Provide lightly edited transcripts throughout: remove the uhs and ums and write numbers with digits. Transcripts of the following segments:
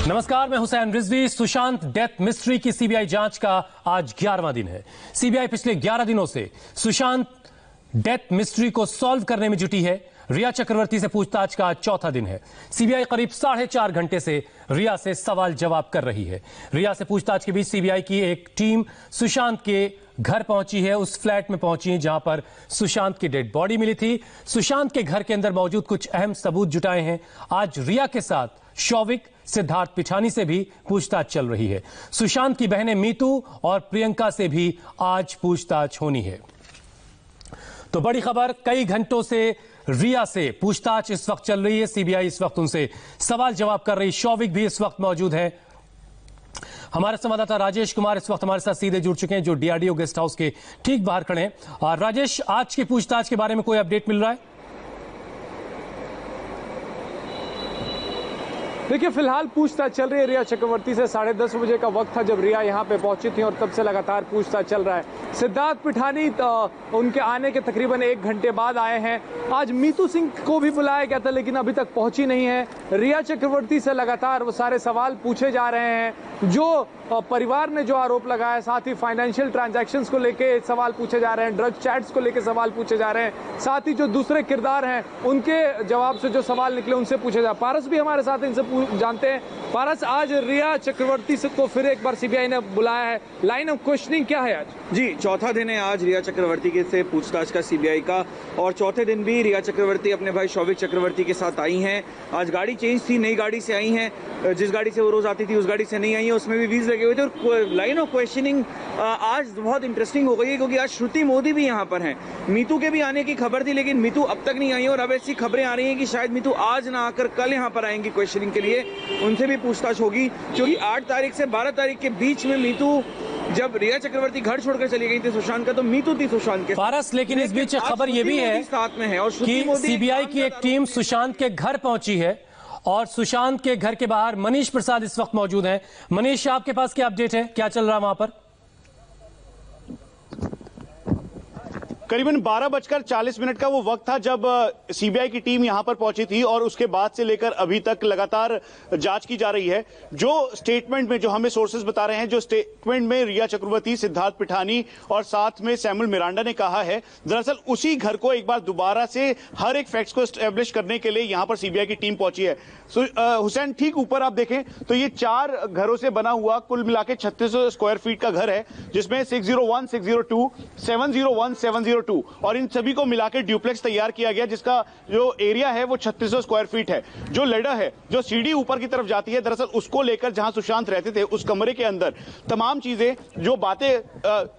नमस्कार, मैं Hussain Rizvi. Sushant death mystery की सीबीआई जांच का आज 11वां दिन है। सीबीआई पिछले 11 दिनों से सुशांत डेथ मिस्ट्री को सॉल्व करने में जुटी है। रिया चक्रवर्ती से पूछताछ का आज चौथा दिन है। सीबीआई करीब 4.5 घंटे से रिया से सवाल जवाब कर रही है। रिया से पूछताछ के बीच सीबीआई की एक टीम सुशांत के घर पहुंची है, उस फ्लैट में पहुंची है जहां पर सुशांत की डेड बॉडी मिली थी। सुशांत के घर के अंदर मौजूद कुछ अहम सबूत जुटाए हैं। आज रिया के साथ शौविक, सिद्धार्थ पिठानी से भी पूछताछ चल रही है। सुशांत की बहनें मीतू और प्रियंका से भी आज पूछताछ होनी है। तो बड़ी खबर, कई घंटों से रिया से पूछताछ इस वक्त चल रही है। सीबीआई इस वक्त उनसे सवाल जवाब कर रही। शौविक भी इस वक्त मौजूद है। हमारे संवाददाता राजेश कुमार इस वक्त हमारे साथ सीधे जुड़ चुके हैं, जो डीआरडीओ गेस्ट हाउस के ठीक बाहर खड़े हैं। राजेश, आज की पूछताछ के बारे में कोई अपडेट मिल रहा है? देखिए, फिलहाल पूछताछ चल रही है रिया चक्रवर्ती से। 10:30 बजे का वक्त था जब रिया यहाँ पे पहुंची थी और तब से लगातार पूछताछ चल रहा है। सिद्धार्थ पिठानी उनके आने के तकरीबन 1 घंटे बाद आए हैं। आज मीतू सिंह को भी बुलाया गया था लेकिन अभी तक पहुंची नहीं है। रिया चक्रवर्ती से लगातार वो सारे सवाल पूछे जा रहे हैं। जो परिवार ने जो आरोप लगाया, साथ ही फाइनेंशियल ट्रांजैक्शंस को लेके सवाल पूछे जा रहे हैं, ड्रग चैट्स को लेके सवाल पूछे जा रहे हैं, साथ ही जो दूसरे किरदार हैं उनके जवाब से जो सवाल निकले उनसे पूछे जा रहे हैं। पारस भी हमारे साथ इनसे जानते हैं। पारस, आज रिया चक्रवर्ती से को फिर एक बार सीबीआई ने बुलाया है। लाइन ऑफ क्वेश्चनिंग क्या है आज? जी, चौथा दिन है आज रिया चक्रवर्ती के से पूछताछ का सीबीआई का, और चौथे दिन भी रिया चक्रवर्ती अपने भाई शौविक चक्रवर्ती के साथ आई हैं। आज गाड़ी चेंज थी, नई गाड़ी से आई हैं। जिस गाड़ी से वो रोज आती थी उस गाड़ी से नहीं आई है, उसमें भी वीज लगे हुए थे। और लाइन ऑफ क्वेश्चनिंग आज बहुत इंटरेस्टिंग हो गई है क्योंकि आज श्रुति मोदी भी यहाँ पर हैं। मीतू के भी आने की खबर थी लेकिन मीतू अब तक नहीं आई, और अब ऐसी खबरें आ रही हैं कि शायद मीतू आज ना आकर कल यहाँ पर आएंगी क्वेश्चनिंग के लिए। उनसे भी पूछताछ होगी क्योंकि 8 तारीख से 12 तारीख के बीच में मीतू, जब रिया चक्रवर्ती घर छोड़कर चली गई थी सुशांत का, तो मीतू थी सुशांत के पारस। लेकिन इस बीच खबर यह भी है साथ में है और कि सीबीआई की एक टीम सुशांत के घर पहुंची है और सुशांत के घर के बाहर मनीष प्रसाद इस वक्त मौजूद हैं। मनीष, आपके पास क्या अपडेट है, क्या चल रहा है वहां पर? करीबन 12:40 का वो वक्त था जब सीबीआई की टीम यहां पर पहुंची थी और उसके बाद से लेकर अभी तक लगातार जांच की जा रही है। जो स्टेटमेंट में, जो हमें सोर्सेज बता रहे हैं, जो स्टेटमेंट में रिया चक्रवर्ती, सिद्धार्थ पिठानी और साथ में सैमुअल मिरांडा ने कहा है, दरअसल उसी घर को एक बार दोबारा से हर एक फैक्ट्स को एस्टेब्लिश करने के लिए यहां पर सीबीआई की टीम पहुंची है। हुसैन, ठीक ऊपर आप देखें तो ये 4 घरों से बना हुआ कुल मिला के 3600 स्क्वायर फीट का घर है, जिसमें 601, 602, 701, 702 और इन सभी को मिलाकर ड्यूप्लेक्स तैयार किया गया, जिसका जो एरिया है वो 3600 स्क्वायर फीट है। जो लेडर है, जो सीढ़ी ऊपर की तरफ जाती है, दरअसल उसको लेकर जहां सुशांत रहते थे उस कमरे के अंदर तमाम चीजें, जो बातें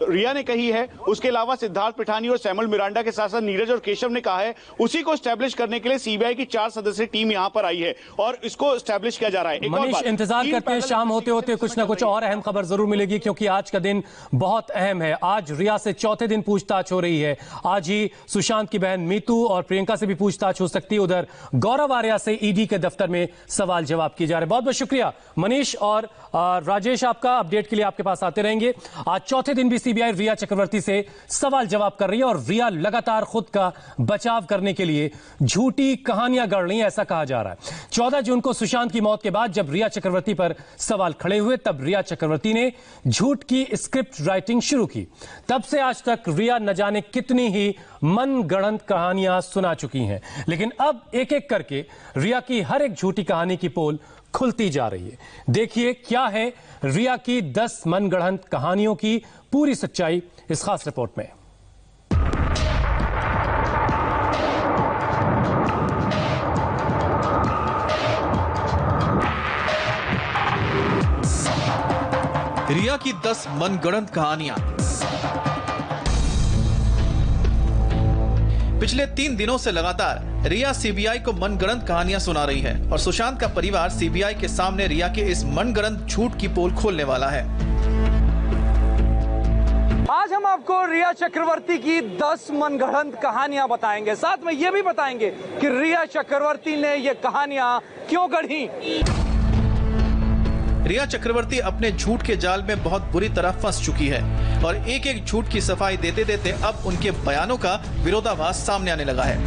रिया ने कही है, उसके अलावा सिद्धार्थ पिठानी और सैमुअल मिरांडा के साथ साथ नीरज और केशव ने कहा है, उसी को एस्टैब्लिश करने के लिए सीबीआई की 4 सदस्यीय टीम यहां पर आई है और इसको एस्टैब्लिश किया जा रहा है। मनीष, इंतजार करते हैं, शाम होते होते कुछ ना कुछ और अहम खबर जरूर मिलेगी क्योंकि आज का दिन बहुत अहम है। आज रिया से चौथे दिन पूछताछ हो रही है। आज ही सुशांत की बहन मीतू और प्रियंका से भी पूछताछ हो सकती है। उधर गौरव आर्या से ईडी के दफ्तर में सवाल जवाब किए जा रहे हैं। बहुत बहुत शुक्रिया मनीष और राजेश, आपका अपडेट के लिए आपके पास आते रहेंगे। आज चौथे दिन भी सीबीआई रिया चक्रवर्ती से सवाल जवाब कर रही है और रिया लगातार खुद का बचाव करने के लिए झूठी कहानियां गढ़ रही है, ऐसा कहा जा रहा है। 14 जून को सुशांत की मौत के बाद जब रिया चक्रवर्ती पर सवाल खड़े हुए तब रिया चक्रवर्ती ने झूठ की स्क्रिप्ट राइटिंग शुरू की। तब से आज तक रिया न जाने कितनी ही मनगढ़ंत कहानियां सुना चुकी हैं, लेकिन अब एक एक करके रिया की हर एक झूठी कहानी की पोल खुलती जा रही है। देखिए क्या है रिया की 10 मनगढ़ंत कहानियों की पूरी सच्चाई इस खास रिपोर्ट में। रिया की 10 मनगढ़ंत कहानियां। पिछले 3 दिनों से लगातार रिया सीबीआई को मनगढ़ंत कहानियां सुना रही है और सुशांत का परिवार सीबीआई के सामने रिया के इस मनगढ़ंत झूठ की पोल खोलने वाला है। आज हम आपको रिया चक्रवर्ती की 10 मनगढ़ंत कहानियां बताएंगे, साथ में ये भी बताएंगे कि रिया चक्रवर्ती ने ये कहानियां क्यों गढ़ी। रिया चक्रवर्ती अपने झूठ के जाल में बहुत बुरी तरह फंस चुकी है और एक एक झूठ की सफाई देते देते अब उनके बयानों का विरोधाभास सामने आने लगा है।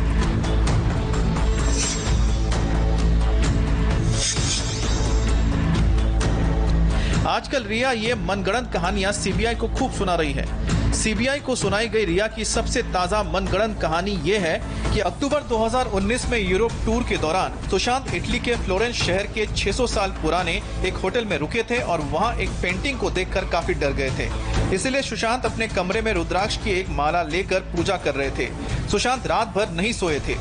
आजकल रिया ये मनगढ़ंत कहानियां सीबीआई को खूब सुना रही है। सीबीआई को सुनाई गई रिया की सबसे ताजा मनगढ़ंत कहानी ये है कि अक्टूबर 2019 में यूरोप टूर के दौरान सुशांत इटली के फ्लोरेंस शहर के 600 साल पुराने एक होटल में रुके थे और वहां एक पेंटिंग को देखकर काफी डर गए थे। इसलिए सुशांत अपने कमरे में रुद्राक्ष की एक माला लेकर पूजा कर रहे थे। सुशांत रात भर नहीं सोए थे।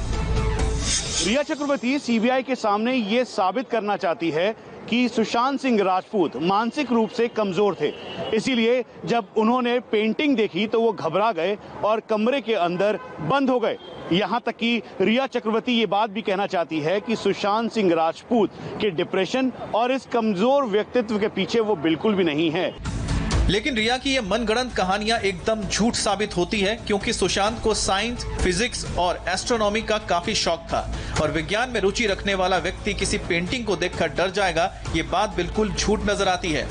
रिया चक्रवर्ती सीबीआई के सामने ये साबित करना चाहती है कि सुशांत सिंह राजपूत मानसिक रूप से कमजोर थे, इसीलिए जब उन्होंने पेंटिंग देखी तो वो घबरा गए और कमरे के अंदर बंद हो गए। यहाँ तक कि रिया चक्रवर्ती ये बात भी कहना चाहती है कि सुशांत सिंह राजपूत के डिप्रेशन और इस कमजोर व्यक्तित्व के पीछे वो बिल्कुल भी नहीं है। लेकिन रिया की ये मनगढ़ंत कहानियां एकदम झूठ साबित होती है, क्योंकि सुशांत को साइंस, फिजिक्स और एस्ट्रोनॉमी का काफी शौक था और विज्ञान में रुचि रखने वाला व्यक्ति किसी पेंटिंग को देखकर डर जाएगा, ये बात बिल्कुल झूठ नजर आती है।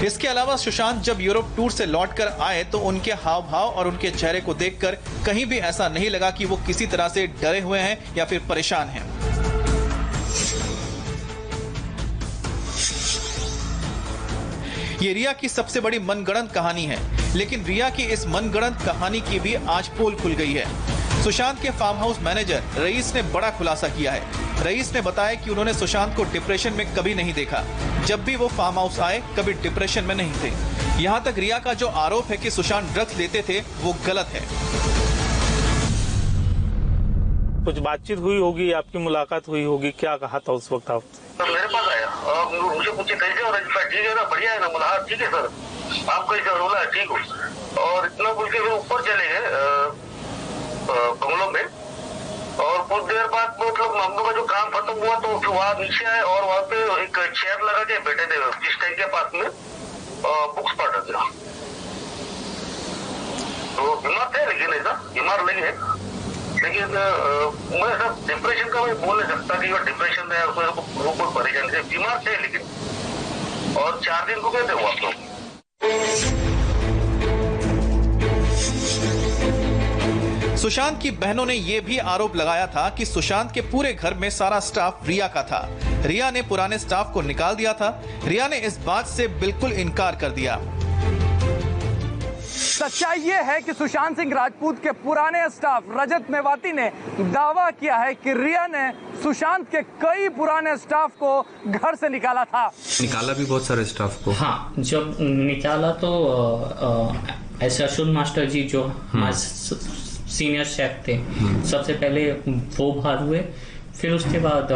इसके अलावा सुशांत जब यूरोप टूर से लौटकर आए तो उनके हाव भाव और उनके चेहरे को देखकर कहीं भी ऐसा नहीं लगा कि वो किसी तरह से डरे हुए हैं या फिर परेशान हैं। ये रिया की सबसे बड़ी मनगढ़ंत कहानी है, लेकिन रिया की इस मनगढ़ंत कहानी की भी आज पोल खुल गई है। सुशांत के फार्म हाउस मैनेजर रईस ने बड़ा खुलासा किया है। रईस ने बताया कि उन्होंने सुशांत को डिप्रेशन में कभी नहीं देखा। जब भी वो फार्म हाउस आए कभी डिप्रेशन में नहीं थे। यहाँ तक रिया का जो आरोप है कि सुशांत ड्रग्स लेते थे वो गलत है। कुछ बातचीत हुई होगी, आपकी मुलाकात हुई होगी, क्या कहा था उस वक्त आप? तो मेरे पास आया और मुझे पूछे कैसे हो रहा है, ठीक है ना, बढ़िया है ना, बोला हाँ ठीक है सर, आप कैसे हो, बोला ठीक हो। और इतना बोल के ऊपर चले गए बंगलों में और कुछ देर बाद मतलब हम लोग का जो काम खत्म हुआ तो फिर वहाँ नीचे आए और वहाँ पे एक चेयर लगा के बैठे थे फिश टैंक के पास में, बुक्स पढ़ रहे थे। तो बीमार थे, लेकिन ऐसा बीमार नहीं है, लेकिन मैं सब डिप्रेशन का मैं बोल नहीं सकता कि वो डिप्रेशन है, उसमें कोई परेशानी से बीमार थे, लेकिन और 4 दिन को कहते हुआ आप लोग। सुशांत की बहनों ने यह भी आरोप लगाया था कि सुशांत के पूरे घर में सारा स्टाफ रिया का था। रिया ने पुराने स्टाफ को निकाल दिया था। रिया ने इस बात से बिल्कुल इनकार कर दिया। सच्चाई ये है कि सुशांत सिंह राजपूत के पुराने स्टाफ रजत मेवाती ने दावा किया है कि रिया ने सुशांत के कई पुराने स्टाफ को घर से निकाला था। निकाला भी बहुत सारे स्टाफ को। हाँ, जब निकाला तो ऐसे अशोक मास्टर जी जो हमारे सीनियर शेफ थे, सबसे पहले वो बाहर हुए, फिर उसके बाद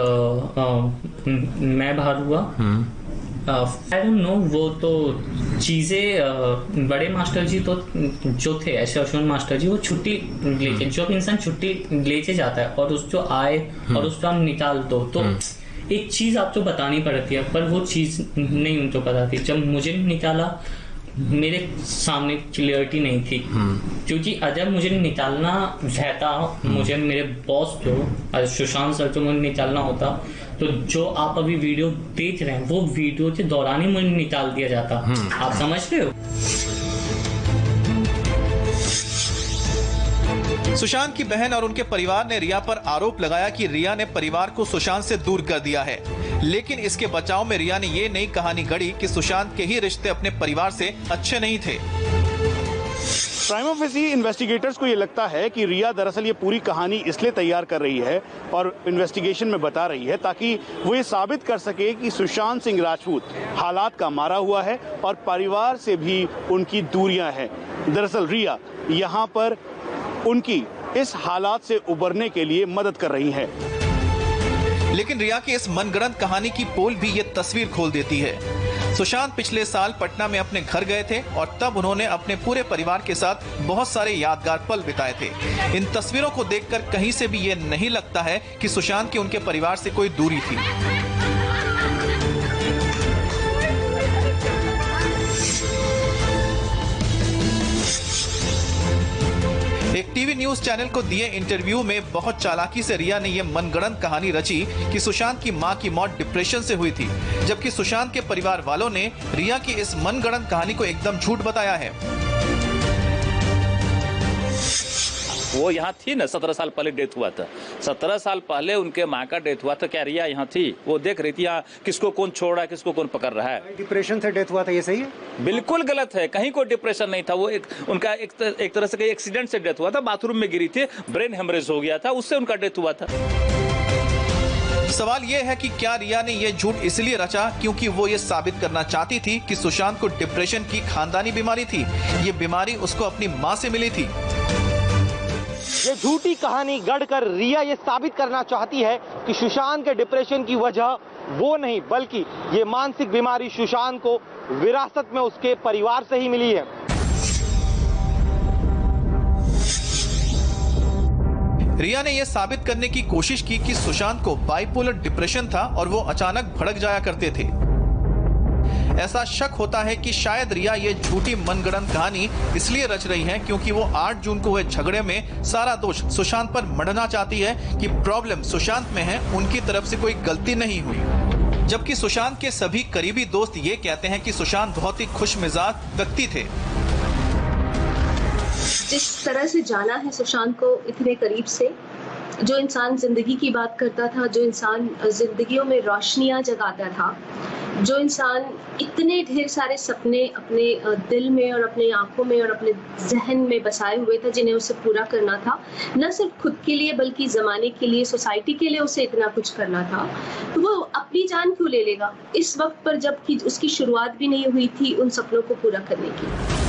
मैं बाहर हुआ। आई डोंट नो, वो तो चीजें बड़े मास्टर जी तो जो थे ऐसे अशोक मास्टर जी, वो छुट्टी लेके, जब इंसान छुट्टी लेके जाता है और उस जो आए और उसको हम निकाल दो तो एक चीज आपको बतानी पड़ती है, पर वो चीज नहीं उनको पता थी। जब मुझे निकाला मेरे सामने क्लियरिटी नहीं थी, क्योंकि अगर मुझे निकालना रहता, मुझे मेरे बॉस जो सुशांत सर को मुझे निकालना होता, तो जो आप अभी वीडियो देख रहे हैं वो वीडियो के दौरान ही मुझे निकाल दिया जाता। आप समझ रहे हो? सुशांत की बहन और उनके परिवार ने रिया पर आरोप लगाया कि रिया ने परिवार को सुशांत से दूर कर दिया है, लेकिन इसके बचाव में रिया ने ये नई कहानी गढ़ी कि सुशांत के ही रिश्ते अपने परिवार से अच्छे नहीं थे। प्राइमा फेसी इन्वेस्टिगेटर्स को ये लगता है कि रिया दरअसल ये पूरी कहानी इसलिए तैयार कर रही है और इन्वेस्टिगेशन में बता रही है ताकि वो ये साबित कर सके कि सुशांत सिंह राजपूत हालात का मारा हुआ है और परिवार से भी उनकी दूरियां हैं। दरअसल रिया यहाँ पर उनकी इस हालात से उबरने के लिए मदद कर रही है। लेकिन रिया की इस मनगढ़ंत कहानी की पोल भी ये तस्वीर खोल देती है। सुशांत पिछले साल पटना में अपने घर गए थे और तब उन्होंने अपने पूरे परिवार के साथ बहुत सारे यादगार पल बिताए थे। इन तस्वीरों को देखकर कहीं से भी ये नहीं लगता है कि सुशांत की उनके परिवार से कोई दूरी थी। एक टीवी न्यूज चैनल को दिए इंटरव्यू में बहुत चालाकी से रिया ने यह मनगढ़ंत कहानी रची कि सुशांत की मां की मौत डिप्रेशन से हुई थी, जबकि सुशांत के परिवार वालों ने रिया की इस मनगढ़ंत कहानी को एकदम झूठ बताया है। वो यहाँ थी ना, 17 साल पहले डेथ हुआ था। 17 साल पहले उनके माँ का डेथ हुआ था, क्या रिया यहाँ थी? वो देख रही थी यहाँ किसको कौन छोड़ रहा है, किसको कौन पकड़ रहा है। डिप्रेशन से डेथ हुआ था, ये सही है? बिल्कुल गलत है, कहीं कोई डिप्रेशन नहीं था। वो उनका एक तरह से एक्सीडेंट से डेथ हुआ था, बाथरूम में गिरी थी, ब्रेन हेमरेज हो गया था, उससे उनका डेथ हुआ था। सवाल यह है कि क्या रिया ने यह झूठ इसलिए रचा क्योंकि वो ये साबित करना चाहती थी कि सुशांत को डिप्रेशन की खानदानी बीमारी थी। ये बीमारी उसको अपनी मां से मिली थी। ये झूठी कहानी गढ़कर रिया ये साबित करना चाहती है कि सुशांत के डिप्रेशन की वजह वो नहीं, बल्कि ये मानसिक बीमारी सुशांत को विरासत में उसके परिवार से ही मिली है। रिया ने यह साबित करने की कोशिश की कि सुशांत को बाइपोलर डिप्रेशन था और वो अचानक भड़क जाया करते थे। ऐसा शक होता है कि शायद रिया ये झूठी मनगढ़ंत कहानी इसलिए रच रही है क्योंकि वो 8 जून को हुए झगड़े में सारा दोष सुशांत पर मढ़ना चाहती है कि प्रॉब्लम सुशांत में है, उनकी तरफ से कोई गलती नहीं हुई। जबकि सुशांत के सभी करीबी दोस्त ये कहते हैं कि सुशांत बहुत ही खुशमिजाज व्यक्ति थे। जिस तरह से जाना है सुशांत को इतने करीब से, जो इंसान जिंदगी की बात करता था, जो इंसान जिंदगियों में रोशनियां जगाता था, जो इंसान इतने ढेर सारे सपने अपने दिल में और अपने आंखों में और अपने जहन में बसाए हुए थे जिन्हें उसे पूरा करना था, न सिर्फ खुद के लिए बल्कि जमाने के लिए, सोसाइटी के लिए उसे इतना कुछ करना था, तो वो अपनी जान क्यों ले लेगा इस वक्त पर जबकि उसकी शुरुआत भी नहीं हुई थी उन सपनों को पूरा करने की।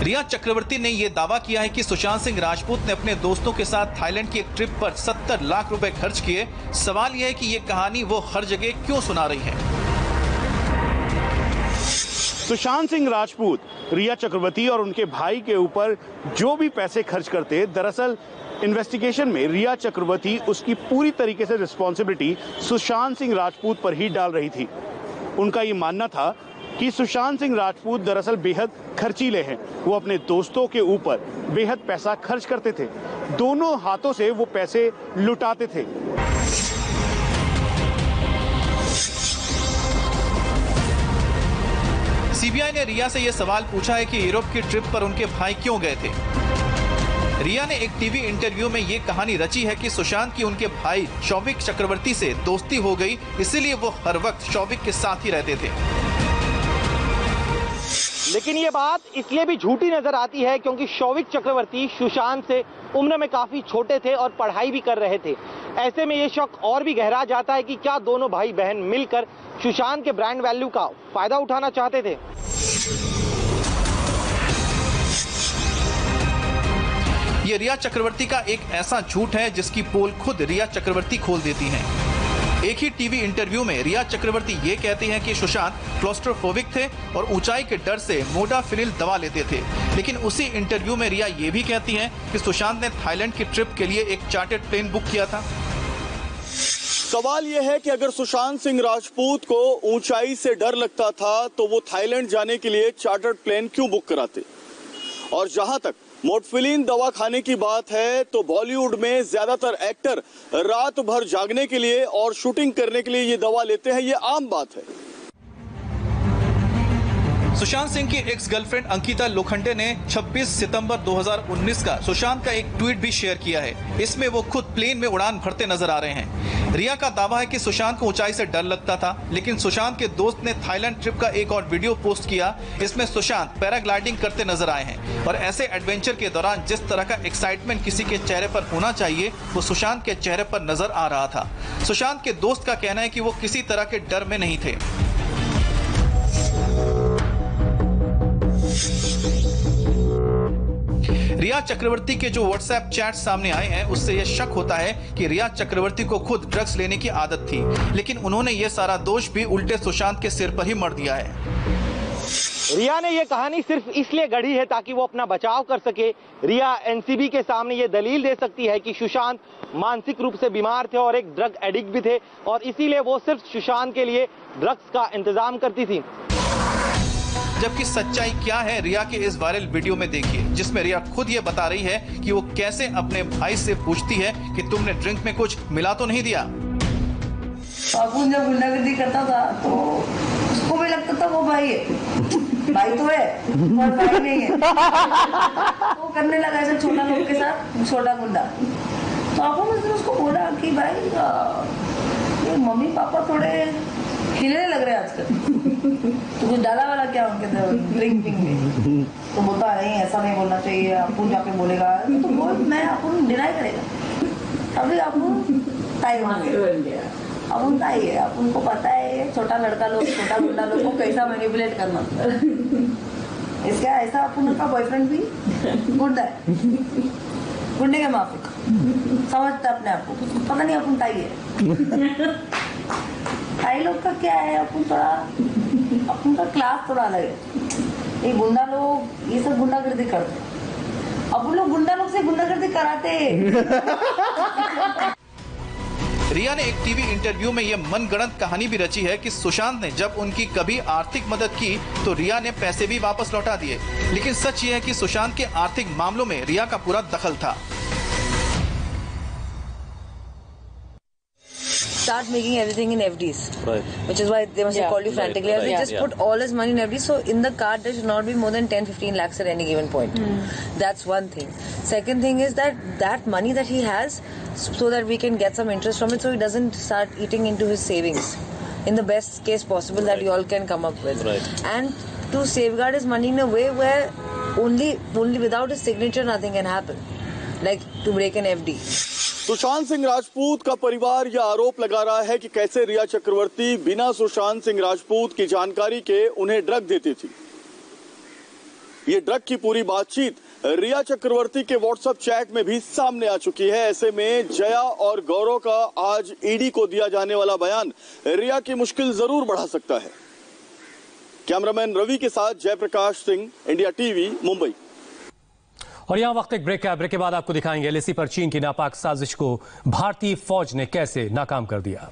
रिया चक्रवर्ती ने यह दावा किया है कि सुशांत सिंह राजपूत ने अपने दोस्तों के साथ थाईलैंड की एक ट्रिप पर 70 लाख रुपए खर्च किए। सवाल यह है कि यह कहानी वो हर जगह क्यों सुना रही है। सुशांत सिंह राजपूत रिया चक्रवर्ती और उनके भाई के ऊपर जो भी पैसे खर्च करते, दरअसल इन्वेस्टिगेशन में रिया चक्रवर्ती उसकी पूरी तरीके से रिस्पॉन्सिबिलिटी सुशांत सिंह राजपूत पर ही डाल रही थी। उनका ये मानना था कि सुशांत सिंह राजपूत दरअसल बेहद खर्चीले हैं। वो अपने दोस्तों के ऊपर बेहद पैसा खर्च करते थे, दोनों हाथों से वो पैसे लुटाते थे। सीबीआई ने रिया से यह सवाल पूछा है कि यूरोप की ट्रिप पर उनके भाई क्यों गए थे। रिया ने एक टीवी इंटरव्यू में ये कहानी रची है कि सुशांत की उनके भाई शौविक चक्रवर्ती से दोस्ती हो गई, इसीलिए वो हर वक्त शौविक के साथ ही रहते थे। लेकिन ये बात इसलिए भी झूठी नजर आती है क्योंकि शौविक चक्रवर्ती सुशांत से उम्र में काफी छोटे थे और पढ़ाई भी कर रहे थे। ऐसे में ये शक और भी गहरा जाता है कि क्या दोनों भाई बहन मिलकर सुशांत के ब्रांड वैल्यू का फायदा उठाना चाहते थे। ये रिया चक्रवर्ती का एक ऐसा झूठ है जिसकी पोल खुद रिया चक्रवर्ती खोल देती हैं। एक ही टीवी इंटरव्यू में रिया चक्रवर्ती ये कहती हैं कि सुशांत क्लॉस्ट्रोफोबिक थे और ऊंचाई के डर से मोडाफिनिल दवा लेते थे। लेकिन उसी इंटरव्यू में रिया ये भी कहती हैं कि सुशांत ने थाईलैंड की ट्रिप के लिए एक चार्टर्ड प्लेन बुक किया था। सवाल यह है कि अगर सुशांत सिंह राजपूत को ऊंचाई से डर लगता था तो वो थाईलैंड जाने के लिए चार्टर्ड प्लेन क्यों बुक कराते। और जहां तक मोडफिलिन दवा खाने की बात है तो बॉलीवुड में ज्यादातर एक्टर रात भर जागने के लिए और शूटिंग करने के लिए ये दवा लेते हैं, ये आम बात है। सुशांत सिंह की एक्स गर्लफ्रेंड अंकिता लोखंडे ने 26 सितंबर 2019 का सुशांत का एक ट्वीट भी शेयर किया है। इसमें वो खुद प्लेन में उड़ान भरते नजर आ रहे हैं। रिया का दावा है कि सुशांत को ऊंचाई से डर लगता था, लेकिन सुशांत के दोस्त ने थाईलैंड ट्रिप का एक और वीडियो पोस्ट किया। इसमें सुशांत पैराग्लाइडिंग करते नजर आए हैं और ऐसे एडवेंचर के दौरान जिस तरह का एक्साइटमेंट किसी के चेहरे पर होना चाहिए वो सुशांत के चेहरे पर नजर आ रहा था। सुशांत के दोस्त का कहना है कि वो किसी तरह के डर में नहीं थे। रिया चक्रवर्ती के जो व्हाट्सएप चैट सामने आए हैं उससे यह शक होता है कि रिया चक्रवर्ती को खुद ड्रग्स लेने की आदत थी, लेकिन उन्होंने यह सारा दोष भी उल्टे सुशांत के सिर पर ही मढ़ दिया है। रिया ने यह कहानी सिर्फ इसलिए गढ़ी है ताकि वो अपना बचाव कर सके। रिया एनसीबी के सामने ये दलील दे सकती है कि सुशांत मानसिक रूप से बीमार थे और एक ड्रग एडिक्ट भी थे और इसीलिए वो सिर्फ सुशांत के लिए ड्रग्स का इंतजाम करती थी। जबकि सच्चाई क्या है रिया के इस वायरल वीडियो में देखिए, जिसमें रिया खुद ये बता रही है कि वो कैसे अपने भाई से पूछती है कि तुमने ड्रिंक में कुछ मिला तो नहीं दिया। बाबू जब गुंडागर्दी करता था तो उसको भी लगता था वो भाई है। भाई तो है और भाई नहीं है। वो करने लगा ऐसे छोटा लोग के साथ, छोटा गुंडा। तो आपको मतलब उसको बोला कि भाई ये मम्मी पापा थोड़े खिलने लग रहे हैं आजकल, तो कुछ डाला वाला क्या उनके ड्रिंकिंग में? तो बोलता नहीं ऐसा नहीं बोलना चाहिए, आपको जाके बोलेगा तो बोल, मैं आपको डिनाई करेगा। अभी आपको टाइम हो गया, अब उनका ही है, अब उनको पता है छोटा लड़का लोग, छोटा गुंडा लोग को कैसा मैनिपुलेट करना। इसका ऐसा अपन का बॉयफ्रेंड भी गुंडा है, गुंडे के माफिक समझता अपने आप को, पता नहीं अपन ताई है। ताई लोग का क्या है, अपन थोड़ा अपन का क्लास थोड़ा अलग है। ये गुंडा लोग ये सब गुंडागर्दी करते, अपन लोग गुंडा लोग से गुंडागर्दी कराते हैं। रिया ने एक टीवी इंटरव्यू में ये मनगढ़ंत कहानी भी रची है कि सुशांत ने जब उनकी कभी आर्थिक मदद की तो रिया ने पैसे भी वापस लौटा दिए। लेकिन सच ये है कि सुशांत के आर्थिक मामलों में रिया का पूरा दखल था। Start making everything in FDs, right? Which is why they must have called you frantically. Right. He just put all his money in FDs, so in the card there should not be more than 10-15 lakhs at any given point. That's one thing. Second thing is that money that he has, so that we can get some interest from it, so he doesn't start eating into his savings, in the best case possible that you all can come up with. Right. And to safeguard his money in a way where only without his signature nothing can happen, like to break an FD. Sushant Singh Rajput का परिवार यह आरोप लगा रहा है कि कैसे रिया चक्रवर्ती बिना सुशांत सिंह राजपूत की जानकारी के उन्हें ड्रग देती थी। ये ड्रग की पूरी बातचीत रिया चक्रवर्ती के व्हाट्सएप चैट में भी सामने आ चुकी है। ऐसे में जया और गौरव का आज ईडी को दिया जाने वाला बयान रिया की मुश्किल जरूर बढ़ा सकता है। कैमरामैन रवि के साथ जयप्रकाश सिंह, इंडिया टीवी, मुंबई। और यहां वक्त एक ब्रेक है। ब्रेक के बाद आपको दिखाएंगे एलएसी पर चीन की नापाक साजिश को भारतीय फौज ने कैसे नाकाम कर दिया।